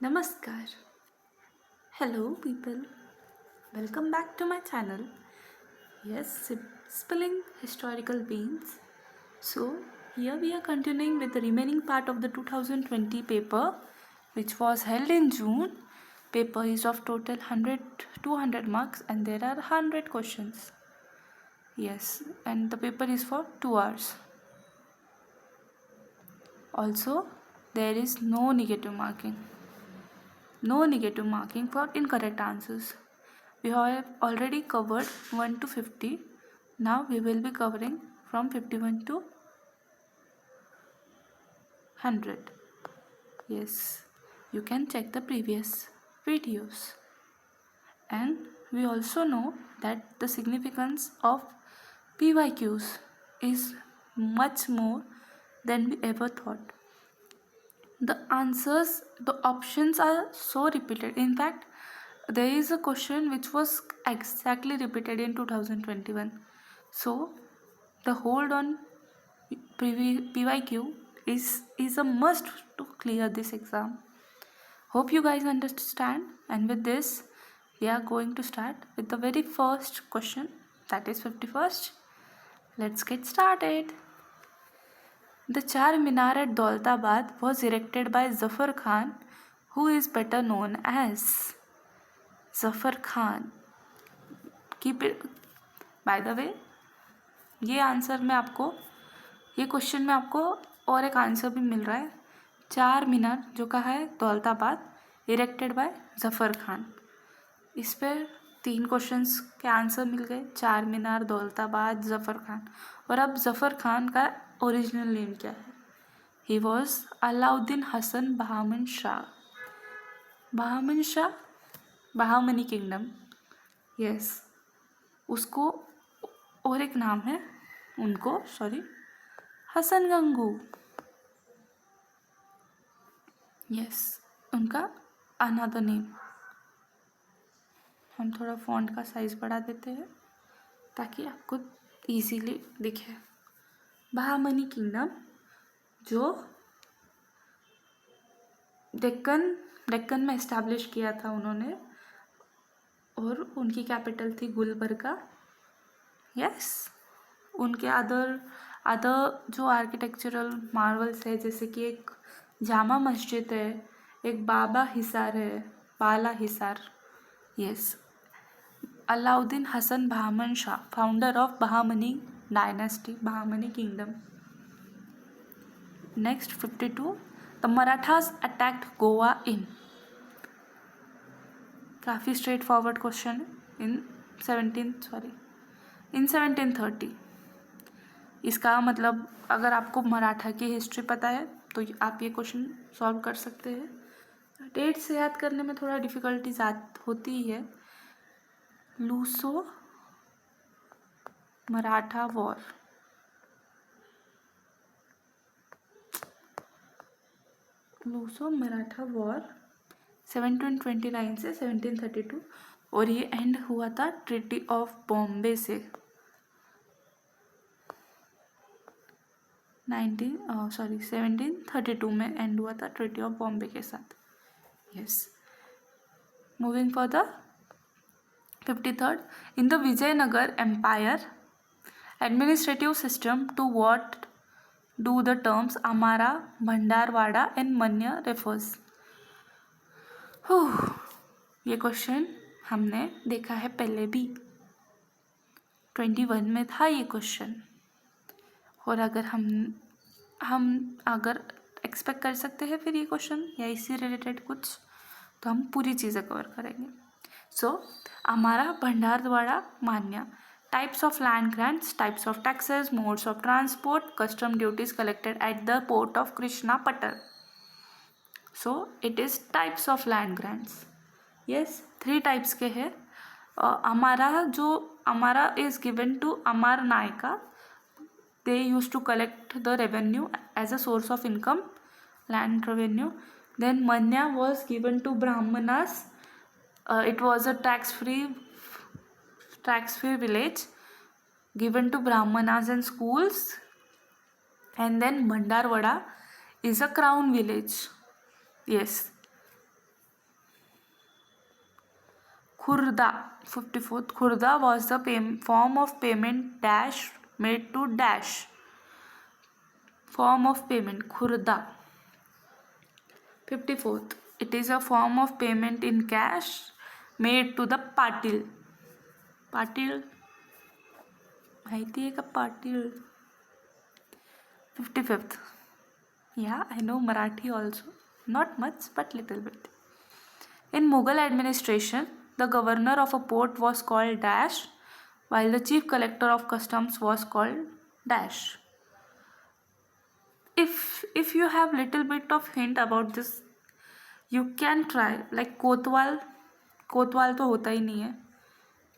Namaskar. Hello, people. Welcome back to my channel. Yes, spilling historical beans. So, here we are continuing with the remaining part of the 2020 paper, which was held in June. Paper is of total 200 marks, and there are 100 questions. Yes, and the paper is for 2 hours. Also, there is no negative marking. No negative marking for incorrect answers. We have already covered 1 to 50. Now we will be covering from 51 to 100. Yes, you can check the previous videos. And we also know that the significance of PYQs is much more than we ever thought. The answers, the options are so repeated. In fact, there is a question which was exactly repeated in 2021. So the hold on PYQ is a must to clear this exam. Hope you guys understand, and with this we are going to start with the very first question, that is 51st. Let's get started. The Char Minar at Daulatabad was erected by Zafar Khan, who is better known as Zafar Khan. Keep it. By the way, ये answer में आपको, ये question में आपको और एक answer भी मिल रहा है. चार मीनार जो कहा है दौलताबाद, इरेक्टेड बाय जफ़र खान. इस पर 3 क्वेश्चंस के आंसर मिल गए. चार मीनार, दौलताबाद, जफ़र खान. और अब जफ़र खान का ओरिजिनल नेम क्या है? He was Alauddin Hasan Bahaman Shah. Bahaman Shah, Bahmani kingdom. Yes, उसको और एक नाम है उनको, हसन गंगू. यस, उनका अनदर नेम. हम थोड़ा फॉन्ट का साइज बढ़ा देते हैं ताकि आपको इजीली दिखे. बहामनी किंगडम जो डेक्कन में इस्टेब्लिश किया था उन्होंने, और उनकी कैपिटल थी गुलबर्गा. यस, उनके अदर जो आर्किटेक्चरल मार्वल्स है, जैसे कि एक जामा मस्जिद है, एक बाबा हिसार है, Bala Hisar. Yes, Alauddin Hasan Bahaman Shah, founder of Bahmani dynasty, Bahmani kingdom. Next 52. The Marathas attacked Goa in. काफ़ी स्ट्रेट फॉरवर्ड क्वेश्चन है. इन 1730. इसका मतलब अगर आपको मराठा की हिस्ट्री पता है तो आप ये क्वेश्चन सॉल्व कर सकते हैं. डेट से याद करने में थोड़ा डिफ़िकल्टी होती ही है. Luso Maratha war. Luso Maratha war 1729 से 1732, और ये एंड हुआ था ट्रीटी ऑफ बॉम्बे से 1732 में एंड हुआ था ट्रीटी ऑफ बॉम्बे के साथ. Yes, moving for the 53rd. In the Vijayanagar empire administrative system, to what do the terms Amara, Bhandarwada and Manya refers? ये क्वेश्चन हमने देखा है पहले भी. 21 में था ये क्वेश्चन. और अगर हम अगर एक्सपेक्ट कर सकते हैं फिर ये क्वेश्चन या इससे रिलेटेड कुछ, तो हम पूरी चीज़ें कवर करेंगे. सो अमारा, भंडारवाड़ा, मान्या. Types of land grants, types of taxes, modes of transport, custom duties collected at the port of Krishnapatnam. So it is types of land grants. Yes, 3 types के हैं. Amara is given to Amar Naika. They used to collect the revenue as a source of income, land revenue. Then Manya was given to Brahmanas. It was a tax-free village given to Brahmanas and schools. And then Bhandarwada is a crown village. Yes, Khurda, 54th. Khurda was the form of payment dash made to dash. Form of payment, Khurda. 54th. It is a form of payment in cash made to the Patil. Patil माहिती आहे का Patil? 55th. Yeah, I know Marathi also. Not much, but little bit. In Mughal administration, the governor of a port was called dash, while the chief collector of customs was called dash. If you have little bit of hint about this, you can try. Like कोतवाल तो होता ही नहीं है.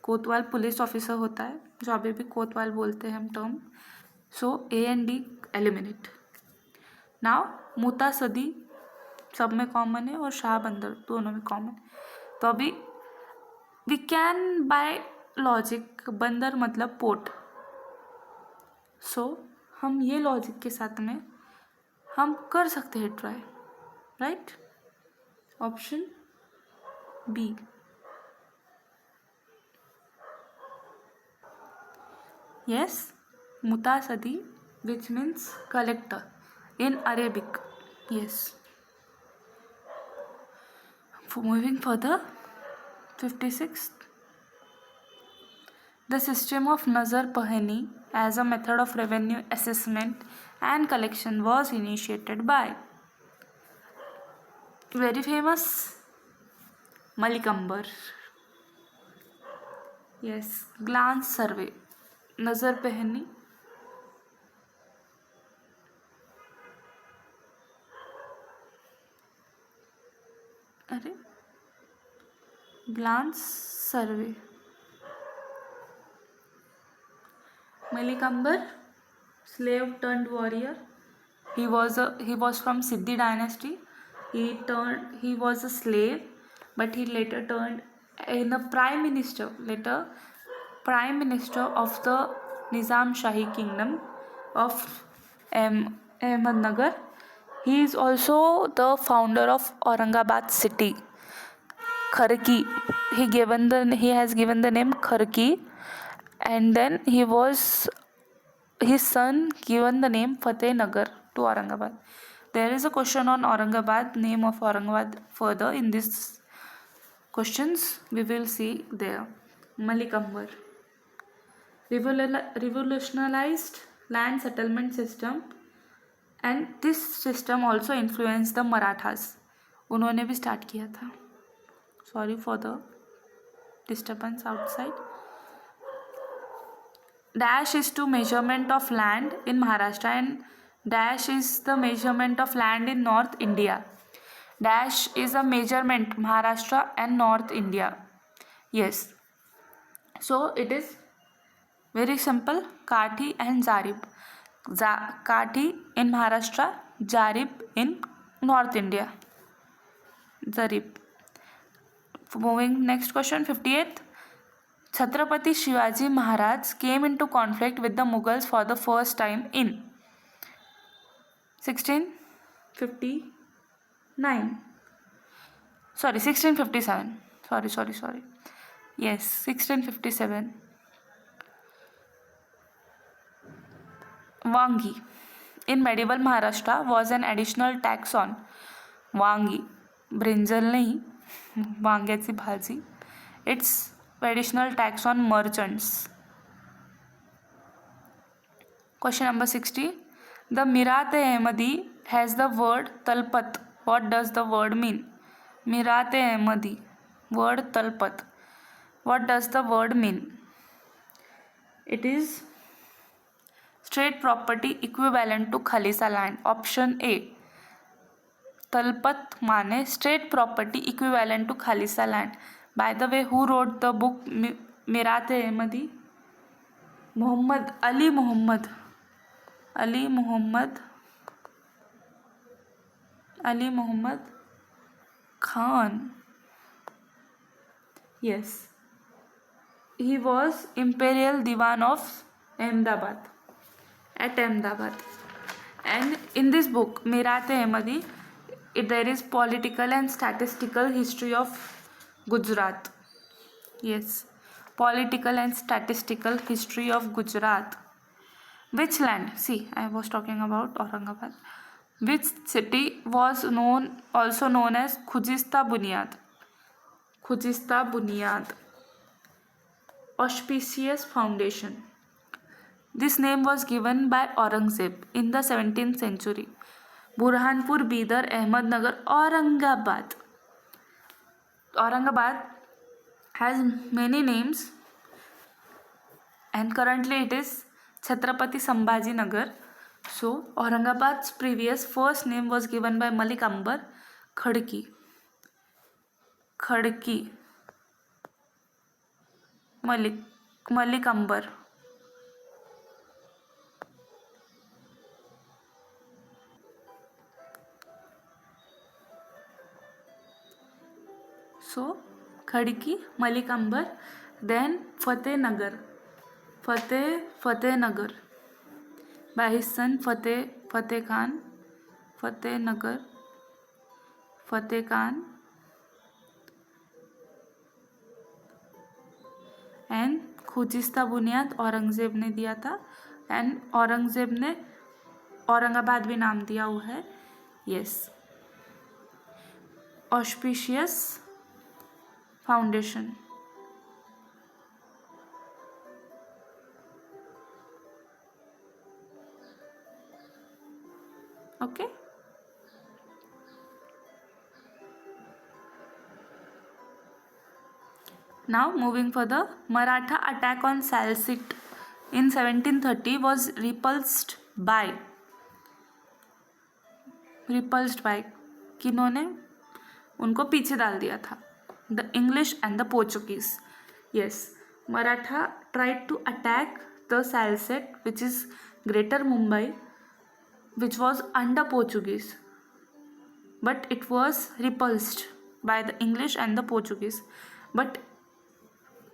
कोतवाल police officer होता है, जो अभी भी कोतवाल बोलते हैं हम term. So A and D eliminate. Now मुतासदी सब में कॉमन है और शाह बंदर दोनों में कॉमन. तो अभी वी कैन बाय लॉजिक, बंदर मतलब पोर्ट. सो हम ये लॉजिक के साथ में हम कर सकते हैं try. Right, option B. Yes, Mutasadi, which means collector in Arabic. Yes. Moving further, 56th. The system of Nazar Pahani as a method of revenue assessment and collection was initiated by very famous Malik Ambar. Yes, glance survey. नज़र पहनी, अरे glance survey. Malik Ambar, slave turned warrior. He was from Siddhi dynasty. He was a slave, but he later turned in a prime minister. Later, prime minister of the Nizam Shahi kingdom of Ahmednagar. He is also the founder of Aurangabad city. Kharki. He has given the name Kharki, and then his son given the name Fatehnagar to Aurangabad. There is a question on Aurangabad, name of Aurangabad further in this questions we will see there. Malik Ambar revolutionized land settlement system, and this system also influenced the Marathas. उन्होंने भी start किया था. Sorry for the disturbance outside. Dash is to measurement of land in Maharashtra, and dash is the measurement of land in North India. Dash is a measurement Maharashtra and North India. Yes. So it is very simple. Kathi and Zarib. Kathi in Maharashtra, Zarib in North India. Zarib. Moving next question, 58th. Chhatrapati Shivaji Maharaj came into conflict with the Mughals for the first time in 1659. Sorry, 1657. Sorry. Yes, 1657. Wangi in medieval Maharashtra was an additional tax on wangi, brinjal nahi, वांग्याची भाजी. It's additional tax on merchants. Question number 60. The Mirat-e-Ahmadi has the word talpat. What does the word mean? Mirat-e-Ahmadi, word talpat. What does the word mean? It is state property equivalent to Khalisa land. Option A. Talpat माने state property equivalent to Khalisa land. By the way, who wrote the book Mirat-e-Ahmadi? Ali Muhammad Khan. Yes. He was Imperial Diwan of Ahmedabad. At Ahmedabad. And in this book, Mirat-e-Ahmadi, there is political and statistical history of Gujarat. Yes. Political and statistical history of Gujarat. Which land? See, I was talking about Aurangabad. Which city was also known as Khujista Bunyad? Khujista Bunyad. Auspicious foundation. This name was given by Aurangzeb in the 17th century. Burhanpur, Bidar, Ahmednagar, Aurangabad. Aurangabad has many names and currently it is Chhatrapati Sambhaji Nagar. So Aurangabad's previous first name was given by Malik Ambar Khadki. Malik Ambar. So Khadki, Malik Ambar, then Fateh Nagar by his son Fateh Khan, Fateh Nagar, Fateh Khan, and Khujista Bunyad Aurangzeb ने दिया था and Aurangzeb ने औरंगाबाद भी नाम दिया हुआ है. Yes. Auspicious foundation. Okay. Now moving further, Maratha attack on Salsit in 1730 was repulsed by किन्होंने उनको पीछे डाल दिया था? The English and the Portuguese. Yes, Maratha tried to attack the Salsit, which is Greater Mumbai, which was under Portuguese, but it was repulsed by the English and the Portuguese. But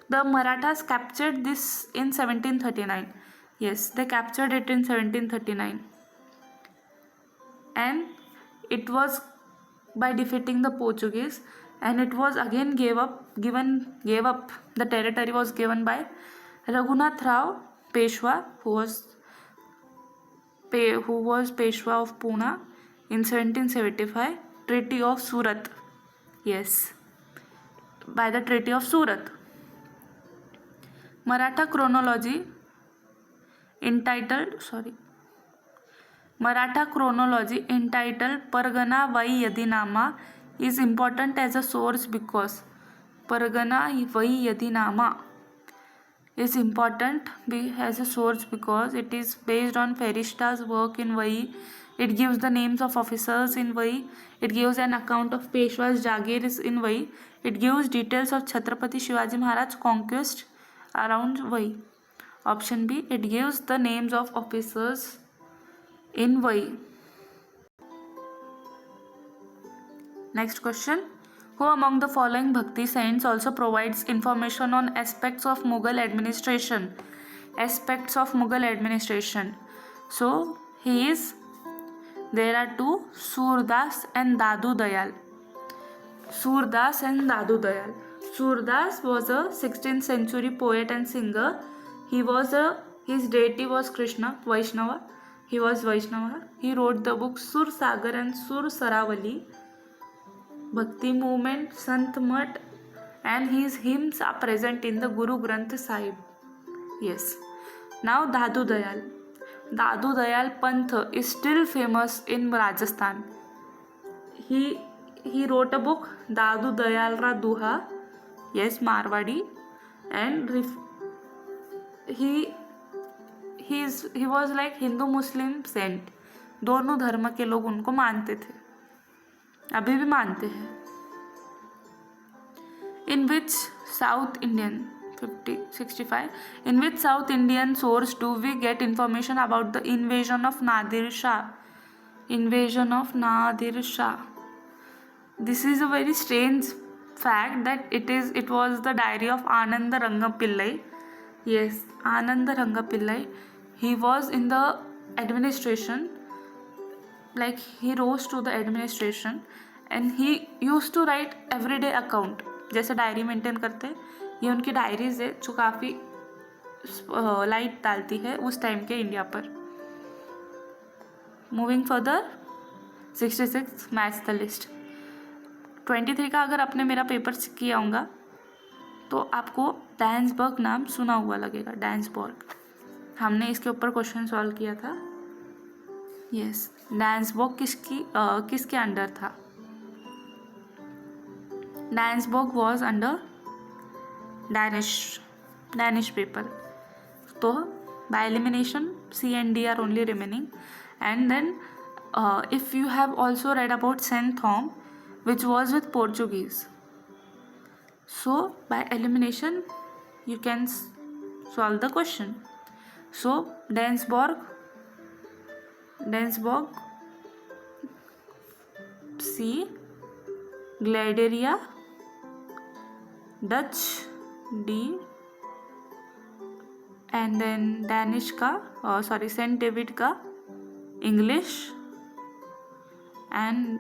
the Marathas captured this in 1739. Yes, they captured it in 1739. And it was by defeating the Portuguese, and it was again gave up. The territory was given by Raghunath Rao Peshwa, who was Peshwa of Pune in 1775. Treaty of Surat. Yes, by the Treaty of Surat. Maratha chronology entitled Pargana Vai Yadinama is important as a source because Pargana Vai Yadinama is important as a source because it is based on Ferishta's work in Vai. It gives the names of officers in Vai. It gives an account of Peshwa's Jagirs in Vai. It gives details of Chhatrapati Shivaji Maharaj's conquest around Vai. Option B, it gives the names of officers in Vai. Next question. Who among the following Bhakti saints also provides information on aspects of Mughal administration? So there are two, Surdas and Dadu Dayal. Surdas was a 16th century poet and singer. His deity was Krishna, Vaishnava. He was Vaishnava. He wrote the books Sur Sagar and Sur Saravali, Bhakti movement, Sant Mat, and his hymns are present in the Guru Granth Sahib. Yes. Now Dadu Dayal Panth is still famous in Rajasthan. He wrote a book Dadu Dayal Ra Duha. Yes, Marwadi, and he was like Hindu Muslim saint. दोनों धर्म के लोग उनको मानते थे, अभी भी मानते हैं. In which South Indian 65 in which South Indian source do we get information about the invasion of Nadir Shah? This is a very strange fact that it was the diary of Ananda Rangapillai. Yes, Ananda Rangapillai. He was in the administration, like he rose to the administration, and he used to write everyday account. जैसे diary maintain करते ये उनकी diaries है जो काफ़ी light डालती है उस टाइम के इंडिया पर. Moving further, 66 match the list. 23 का अगर आपने मेरा पेपर किया होगा तो आपको डैन्सबर्ग नाम सुना हुआ लगेगा. डैन्सबर्ग, हमने इसके ऊपर क्वेश्चन सॉल्व किया था. यस, डैन्सबर्ग किसके अंडर था? डैन्सबर्ग वॉज अंडर डैनिश पेपर. तो by elimination C and D are only remaining. And then if you have also read about Saint Thom, which was with Portuguese, so by elimination you can solve the question. So Densborg C, Gladeria Dutch D, and then Danish का Saint David का English, and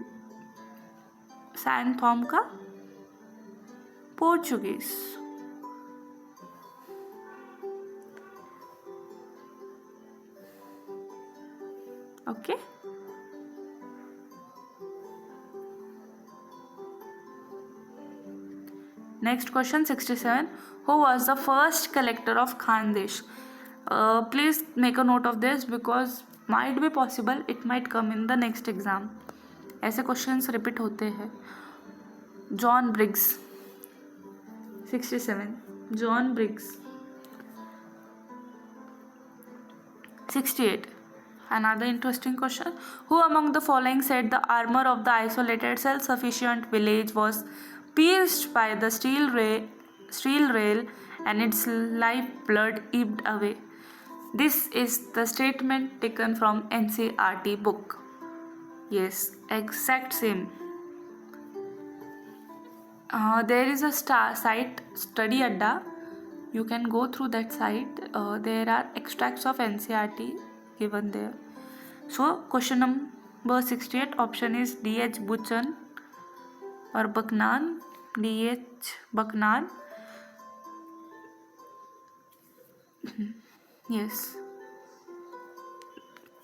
Saint थॉम का Portuguese. Okay, next question 67. Who was the first collector of Khandesh? Please make a note of this because might be possible it might come in the next exam. ऐसे questions repeat होते हैं. John Briggs. 67 John Briggs. 68 another interesting question. Who among the following said the armor of the isolated self-sufficient village was pierced by the steel rail and its lifeblood ebbed away? This is the statement taken from NCERT book. Yes, exact same. There is a site, Study Adda. You can go through that site. There are extracts of NCERT given there. So question number 68, option is D.H. Buchan or Bucknan. D.H. Bucknan. Yes,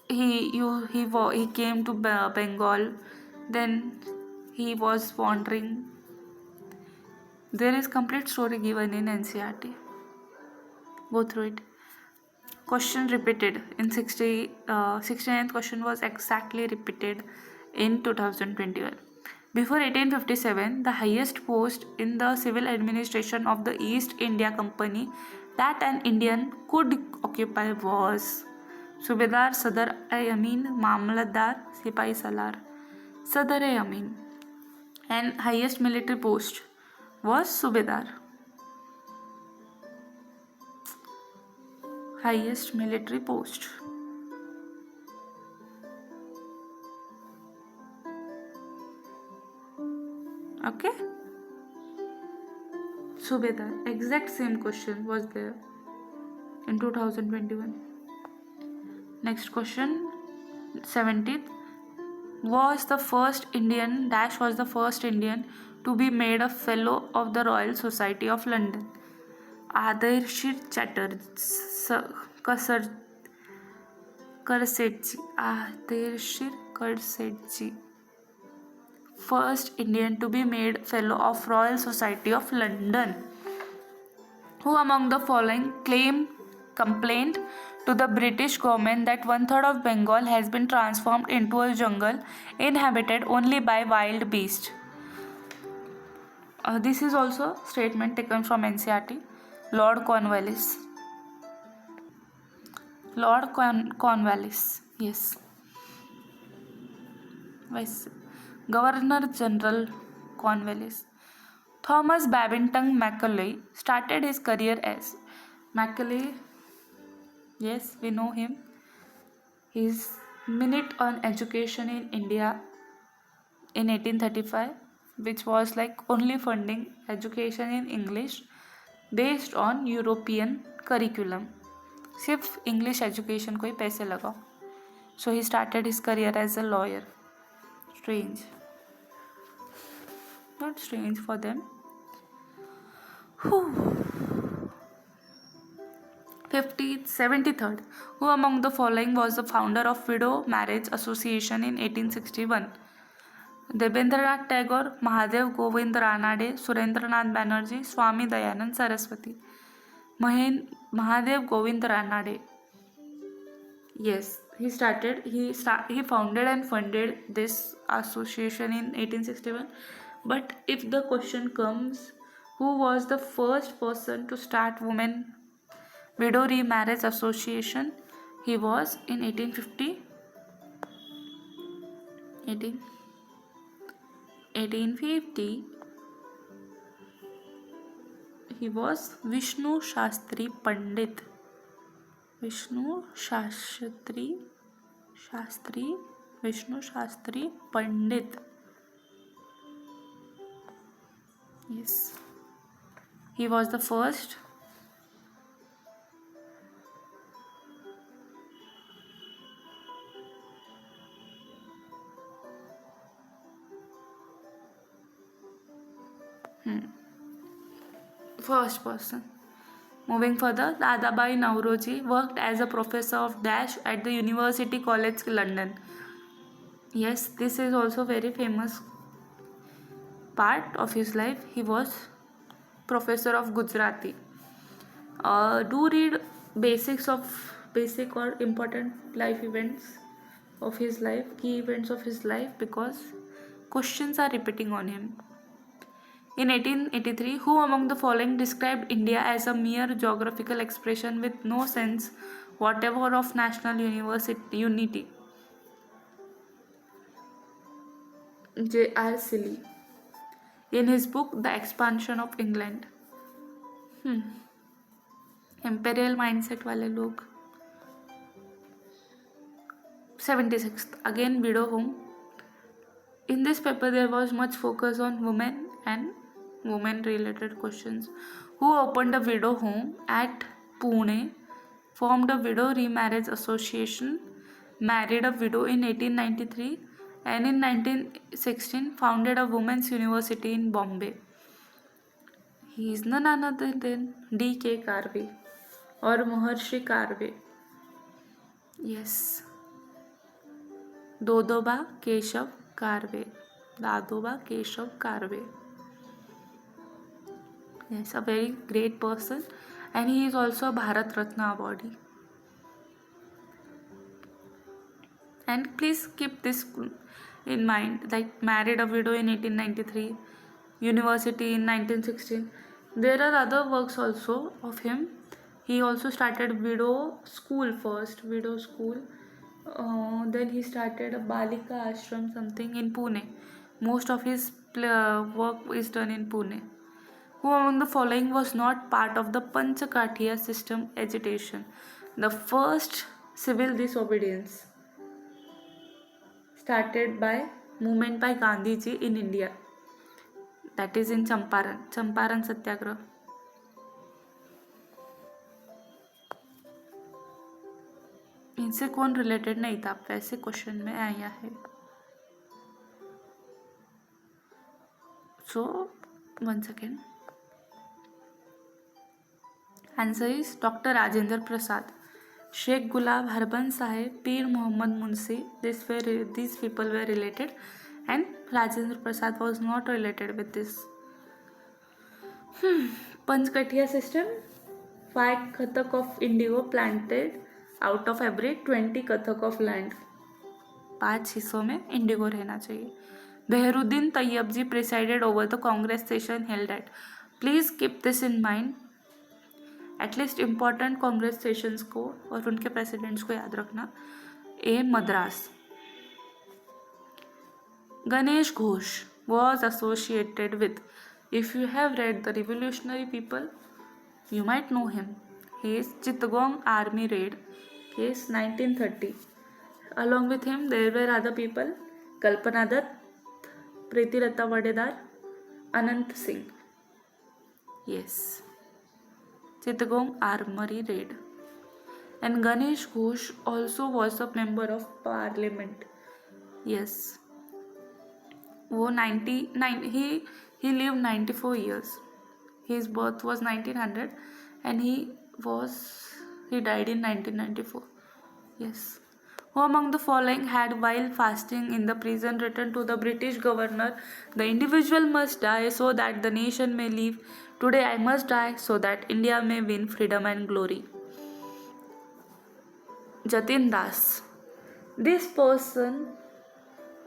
he came to Bengal, then he was wandering. There is complete story given in NCERT. Go through it. Question repeated in 69th question was exactly repeated in 2021. Before 1857, the highest post in the civil administration of the East India Company that an Indian could occupy was Subedar, Sadar-e-Amin, Mamlatdar, Sipahi Salar. Sadar-e-Amin. And highest military post was Subedar. Highest military post. Okay, Subedar. Exact same question was there in 2021. Next question, 70th. Was the first Indian to be made a fellow of the Royal Society of London? Ardeshir Kursetji. First Indian to be made fellow of Royal Society of London. Who among the following complained to the British government that 1/3 of Bengal has been transformed into a jungle inhabited only by wild beasts? This is also statement taken from NCERT. Lord Cornwallis. Yes. Vice Governor General Cornwallis. Thomas Babington Macaulay started his career as Macaulay. Yes, we know him. His Minute on Education in India in 1835, which was like only funding education in English based on European curriculum. सिर्फ English education को ही पैसे लगाओ. So he started his career as a lawyer. Strange. Not strange for them. 73rd. Who among the following was the founder of Widow Marriage Association in 1861? Debendranath Tagore, Mahadev Govind Ranade, Surendranath Banerjee, Swami Dayanand Saraswati. Mahadev Govind Ranade. Yes, he founded and funded this association in 1861. But if the question comes, who was the first person to start Women Widow Remarriage Association? He was in 1850. 1850. He was Vishnu Shastri Pandit. Vishnu Shastri Pandit. Yes, he was the first. First person. Moving further, Dadabai Nauroji worked as a professor of Dash at the University College London. Yes, this is also very famous part of his life. He was professor of Gujarati. Do read basic or important life events of his life, key events of his life, because questions are repeating on him. In 1883, who among the following described India as a mere geographical expression with no sense whatever of national unity? J.R. Silly. In his book, The Expansion of England. Imperial mindset wale log. 76th. Again, widow home. In this paper, there was much focus on women and women-related questions. Who opened a widow home at Pune, formed a widow remarriage association, married a widow in 1893, and in 1916 founded a women's university in Bombay? He is none other than D.K. Karve or Maharshi Karve. Yes. Dadoba Keshav Karve. Yes, a very great person, and he is also a Bharat Ratna awardee. And please keep this in mind, like married a widow in 1893, university in 1916. There are other works also of him. He also started widow school first, then he started a Balika ashram something in Pune. Most of his work is done in Pune. Who among the following was not part of the Panchakatiya system agitation, the first civil disobedience started by movement by Gandhiji in India, that is in Champaran Satyagraha? इनसे कौन related नहीं था, वैसे question में आया है. So, once again, answer is Dr. Rajendra Prasad, Sheikh Gulab Harbans Sahib, Peer Muhammad Munshi. These people were related, and Rajendra Prasad was not related with this. Panchkatia system, 5 kathak of indigo planted out of every 20 kathak of land. 5 हिस्सों में Indigo रहना चाहिए. Behruddin Tayyabji presided over the Congress session held at. Please keep this in mind. At least important Congress sessions को और उनके presidents को याद रखना. ए Madras. Ganesh Ghosh was associated with. If you have read The Revolutionary People, you might know him. He is Chittagong Army Raid, case 1930. Along with him, there were other people: Kalpana Dutt, Preeti Lata Vadedar, Anant Singh. Yes, Chittagong Armory Raid. And Ganesh Ghosh also was a member of Parliament. Yes, वो 99 he lived 94 years. His birth was 1900 and he died in 1994. Yes. Who among the following had, while fasting in the prison, written to the British governor, "The individual must die so that the nation may live. Today I must die so that India may win freedom and glory." Jatin Das. This person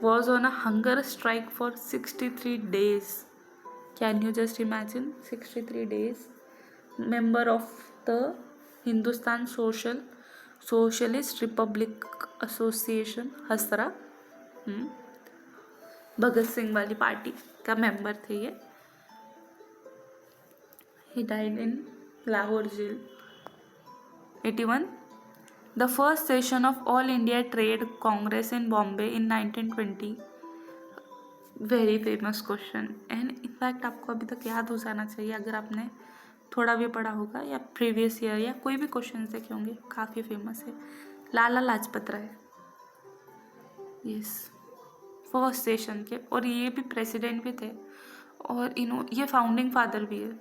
was on a hunger strike for 63 days. Can you just imagine? 63 days. Member of the Hindustan Socialist Republic Association, हसरा, Bhagat Singh वाली party का member थे ये. He died in Lahore jail. 81. The first session of All India Trade Congress in Bombay in 1920. Very famous question and in fact आपको अभी तक याद हो जाना चाहिए अगर आपने थोड़ा भी पढ़ा होगा या प्रीवियस ईयर या कोई भी क्वेश्चन देखे होंगे. काफ़ी फेमस है. Lala Lajpat Rai. Yes, first session के, और ये भी प्रेसिडेंट भी थे और ये फाउंडिंग फादर भी है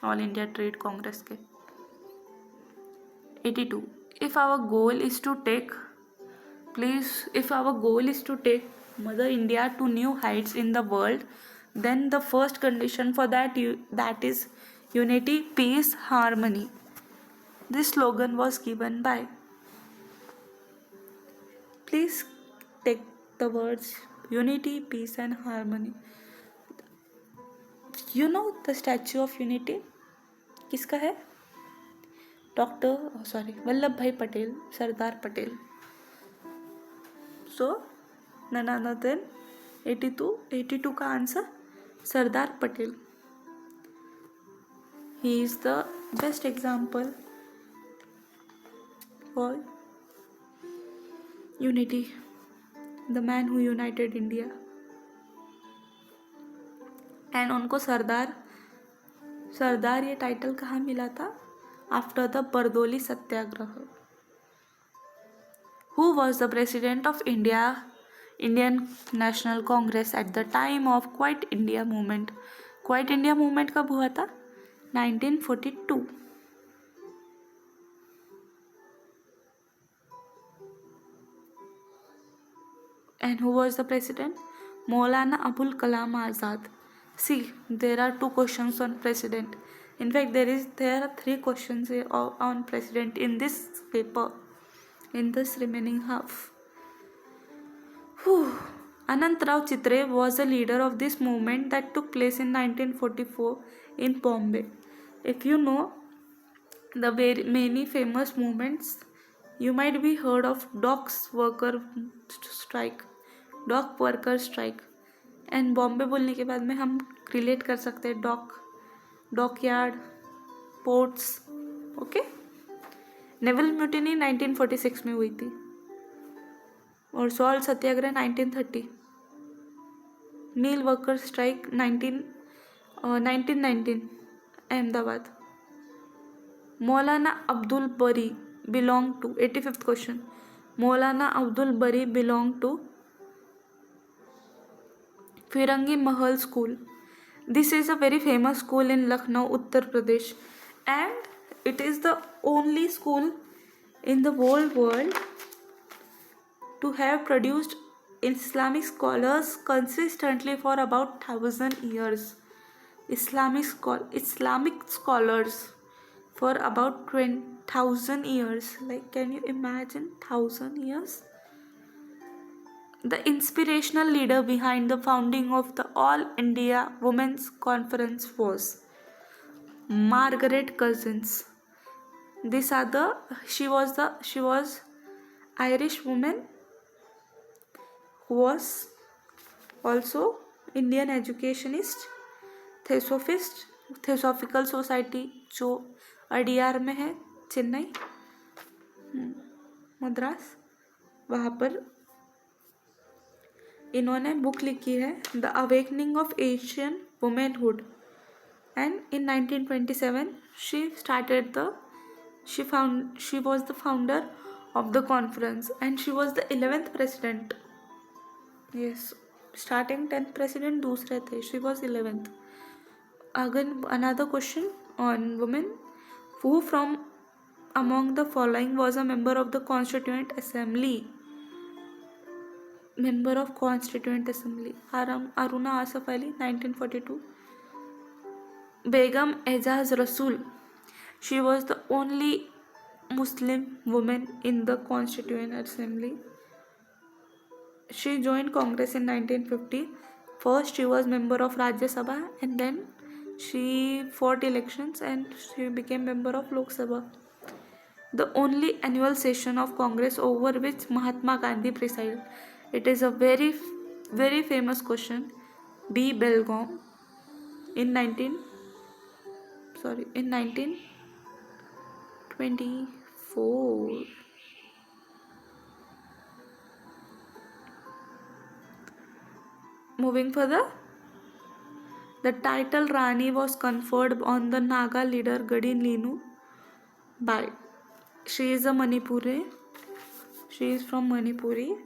ऑल इंडिया ट्रेड कांग्रेस के. 82. If our goal is to take Mother India to new heights in the world, then the first condition for that is unity, peace, harmony. This slogan was given by. Please take the words unity, peace and harmony. You know the Statue of Unity किसका है? वल्लभ भाई Patel, Sardar Patel. So none other than 82 का answer Sardar Patel. He is the best example for unity, the man who united India. And उनको सरदार ये title कहाँ मिला था? After the Bardoli Satyagraha. Who was the president of Indian National Congress at the time of Quit India Movement? Quit India Movement कब हुआ था? 1942. And who was the president? Maulana Abul Kalam Azad. See, there are 2 questions on president. In fact, there are 3 questions on president in this paper, in this remaining half. Anantrao Chitre was a leader of this movement that took place in 1944 in Bombay. If you know the many famous movements, you might be heard of dock worker strike. And Bombay बोलने के बाद में हम relate कर सकते हैं dock yard, ports. Okay. Naval mutiny 1946 में हुई थी और salt Satyagraha 1930. Mill worker strike 1919 Ahmedabad. Maulana Abdul Bari belong to 85th question. Maulana Abdul Bari belong to Firangi Mahal School. This is a very famous school in Lucknow, Uttar Pradesh, and it is the only school in the whole world to have produced Islamic scholars consistently for about 1000 years. Islamic scholars for about 20,000 years. Like, can you imagine 1000 years? The inspirational leader behind the founding of the All India Women's Conference was Margaret Cousins. She was Irish woman who was also Indian educationist, Theosophical Society जो अडियार में है, चेन्नई, मद्रास, वहाँ पर इन्होंने book लिखी है the awakening of Asian womanhood. And in 1927 she was the founder of the conference and she was the 11th president. Yes, starting 10th president दूसरे थे, she was 11th. Again, another question on women. Who from among the following was a member of the Constituent Assembly? Member of Constituent Assembly. Aruna Asaf Ali, 1942. Begum Ejaz Rasul. She was the only Muslim woman in the Constituent Assembly. She joined Congress in 1950. First, she was member of Rajya Sabha, and then she fought elections and she became member of Lok Sabha. The only annual session of Congress over which Mahatma Gandhi presided. It is a very, very famous question. B. Belgaum in 1924. Moving further, the title Rani was conferred on the Naga leader Gadi Linu by. She is from Manipuri,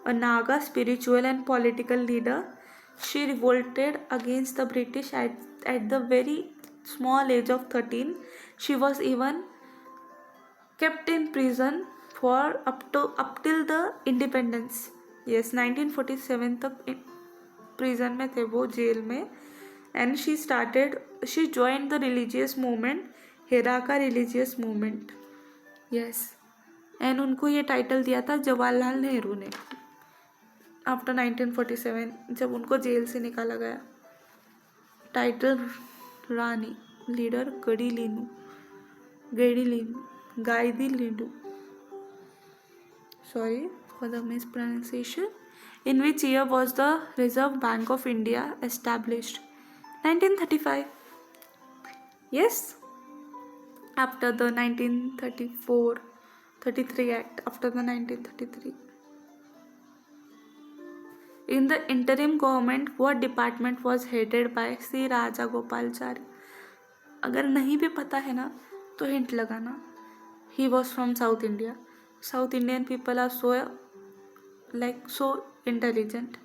a Naga spiritual and political leader. She revolted against the British at the very small age of 13. She was even kept in prison for up till the independence. Yes, 1947 तक prison में थे वो, jail में. And she joined the religious movement, Heraka religious movement. Yes. And उनको ये title दिया था जवाहरलाल नेहरू ने आफ्टर 1947 जब उनको जेल से निकाला गया. Title Rani, leader Gaidinliu. Sorry for the mispronunciation. In which year was the Reserve Bank of India established? 1935. Yes. After the 1933 Act, after the 1933. In the interim government, what department was headed by C. Rajagopalachari? अगर नहीं भी पता है ना तो hint लगाना. He was from South India. South Indian people are so intelligent,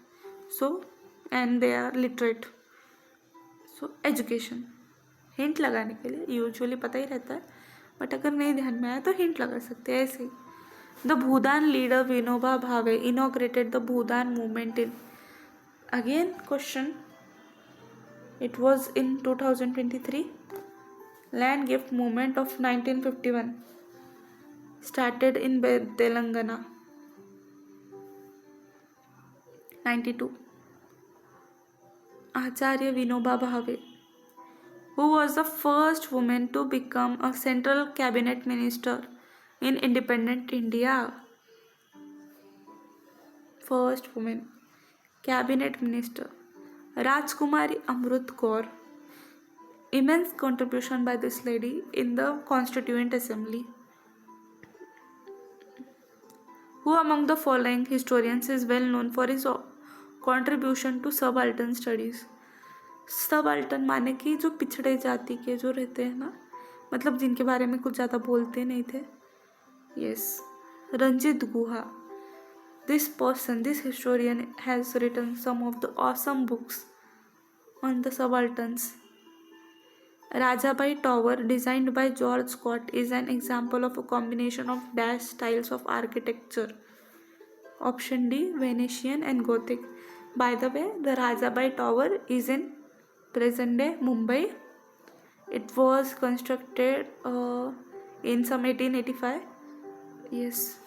and they are literate. So education. Hint लगाने के लिए यूजुअली पता ही रहता है, बट अगर नहीं ध्यान में आया तो हिंट लगा सकते हैं ऐसे ही. The Bhoodan leader Vinoba Bhave inaugurated the Bhoodan movement in. Again question. It was in 2023. Land gift movement of 1951 started in Telangana. 92. Acharya Vinoba Bhave. Who was the first woman to become a central cabinet minister in independent India? First woman cabinet minister, Rajkumari Amrut Kaur. Immense contribution by this lady in the Constituent Assembly. Who among the following historians is well known for his contribution to subaltern studies? Subaltern माने कि जो पिछड़े जाति के जो रहते हैं ना, मतलब जिनके बारे में कुछ ज़्यादा बोलते नहीं थे. Yes, Ranjit Guha. This historian has written some of the awesome books on the subalterns. Rajabai Tower, designed by George Scott, is an example of a combination of dash styles of architecture. Option D, Venetian and Gothic. By the way, the Rajabai Tower is in present-day Mumbai. It was constructed in some 1885. Yes.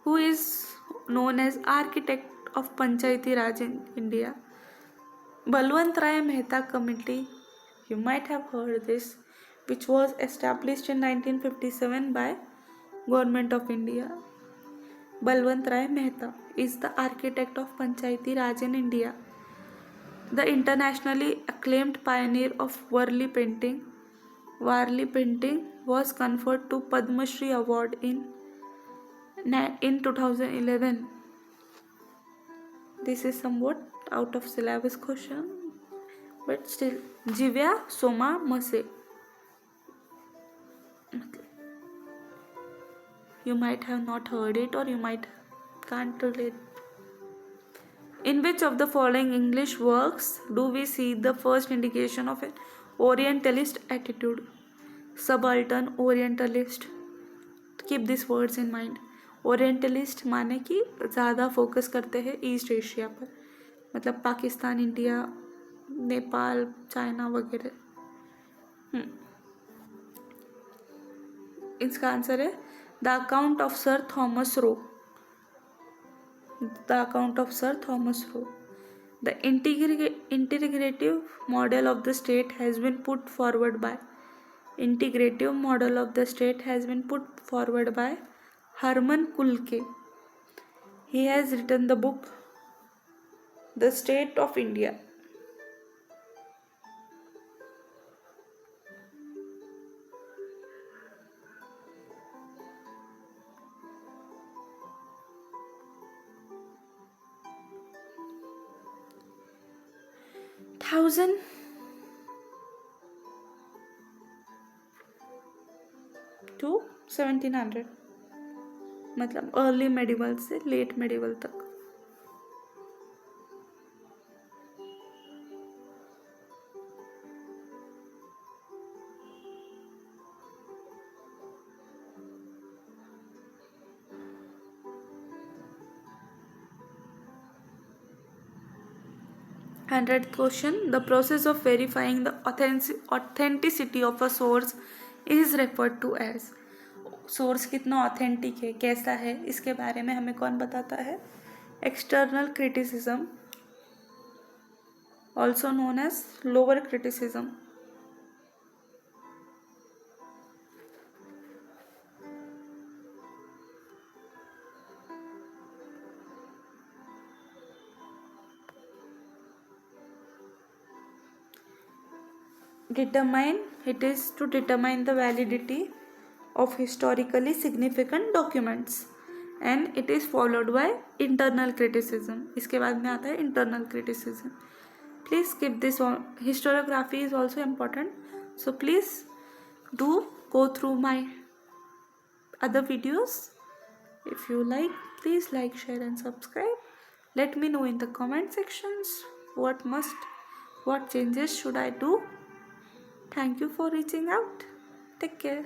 Who is known as architect of Panchayati Raj in India? Balwant Rai Mehta Committee. You might have heard this, which was established in 1957 by Government of India. Balwant Rai Mehta is the architect of Panchayati Raj in India. The internationally acclaimed pioneer of Warli painting was conferred to Padma Shri Award in 2011. This is somewhat out of syllabus question, but still. Jivya Soma Mase. You might have not heard it, or you might can't relate. In which of the following English works do we see the first indication of an Orientalist attitude? Subaltern, Orientalist. Keep these words in mind. Orientalist माने कि ज़्यादा focus करते हैं east Asia पर, मतलब Pakistan, India, Nepal, China वगैरह। इसका answer है the account of sir Thomas Roe. The account of sir Thomas Roe. The integrative model of the state has been put forward by integrative model of the state has been put forward by Herman Kulke. He has written the book The State of India. Thousand to 1700, मतलब early medieval से late medieval तक। Hundredth question. The process of verifying the authenticity of a source is referred to as. Source कितना authentic है, कैसा है, इसके बारे में हमें कौन बताता है? External criticism, also known as lower criticism. Determine, it is to determine the validity of historically significant documents, and it is followed by internal criticism. इसके बाद में आता है internal criticism. Please keep this on. Historiography is also important, so please do go through my other videos. If you like, please like, share and subscribe. Let me know in the comment sections what changes should I do. Thank you for reaching out. Take care.